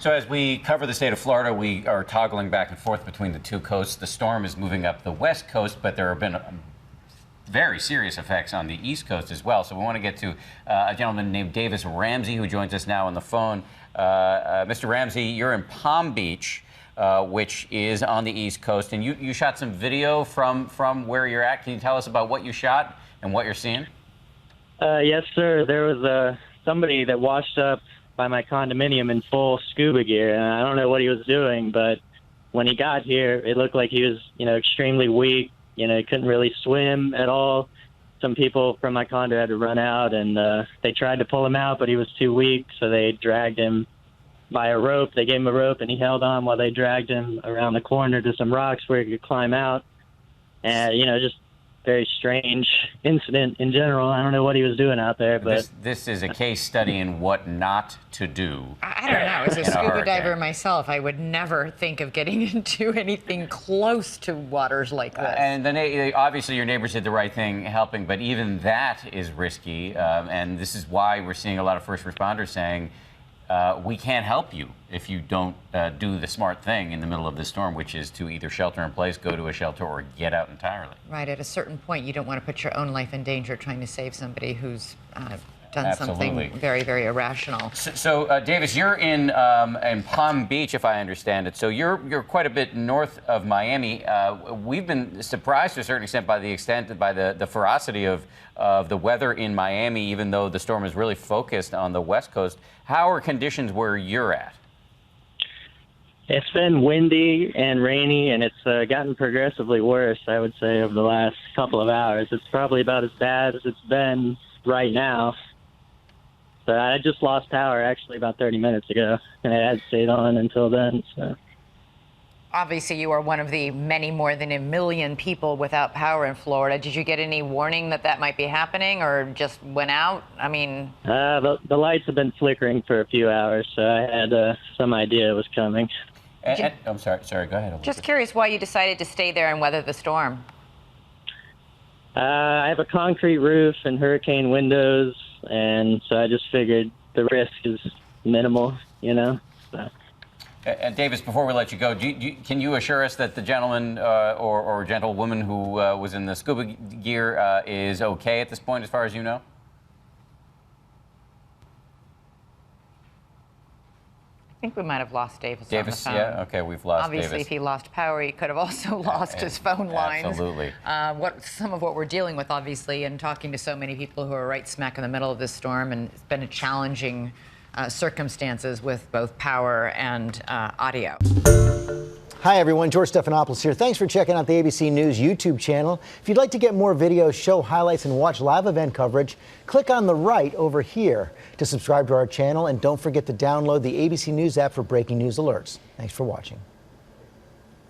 So as we cover the state of Florida, we are toggling back and forth between the two coasts. The storm is moving up the west coast, but there have been very serious effects on the east coast as well. So we want to get to a gentleman named Davis Ramsey, who joins us now on the phone. Mr. Ramsey, you're in Palm Beach, which is on the east coast, and you shot some video from where you're at. Can you tell us about what you shot and what you're seeing? Yes, sir. There was somebody that washed up by my condominium in full scuba gear, and I don't know what he was doing, but when he got here, it looked like he was, extremely weak. He couldn't really swim at all. Some people from my condo had to run out, and they tried to pull him out, but he was too weak, so they dragged him by a rope. They gave him a rope, and he held on while they dragged him around the corner to some rocks where he could climb out. And, just very strange incident in general. I don't know what he was doing out there, but this is a case study in what not to do. I don't know. As a scuba diver myself, I would never think of getting into anything close to waters like this. And obviously your neighbors did the right thing helping, but even that is risky. And this is why we're seeing a lot of first responders saying, we can't help you if you don't do the smart thing in the middle of this storm, which is to either shelter in place, go to a shelter, or get out entirely. Right. At a certain point, you don't want to put your own life in danger trying to save somebody who's done Absolutely. something very, very irrational. So Davis, you're in Palm Beach, if I understand it. So you're quite a bit north of Miami. We've been surprised to a certain extent by the ferocity of the weather in Miami, even though the storm is really focused on the west coast. How are conditions where you're at? it's been windy and rainy, and it's gotten progressively worse, I would say, over the last couple of hours. It's probably about as bad as it's been right now. So I just lost power actually about 30 minutes ago, and it had stayed on until then. So. Obviously, you are one of the many more than 1 million people without power in Florida. Did you get any warning that that might be happening, or just went out? I mean... The lights have been flickering for a few hours, so I had some idea it was coming. I'm sorry, go ahead. Elizabeth. Just curious why you decided to stay there and weather the storm. I have a concrete roof and hurricane windows, and so I just figured the risk is minimal, you know. So. And Davis, before we let you go, can you assure us that the gentleman or gentlewoman who was in the scuba gear is okay at this point, as far as you know? I think we might have lost Davis on the phone. Yeah, okay, we've lost Obviously, Davis. if he lost power, he could have also lost his phone lines. Absolutely. Some of what we're dealing with, obviously, and talking to so many people who are right smack in the middle of this storm, and it's been a challenging circumstances with both power and audio. Hi everyone, George Stephanopoulos here. Thanks for checking out the ABC News YouTube channel. If you'd like to get more videos, show highlights, and watch live event coverage, click on the right over here to subscribe to our channel, and don't forget to download the ABC News app for breaking news alerts. Thanks for watching.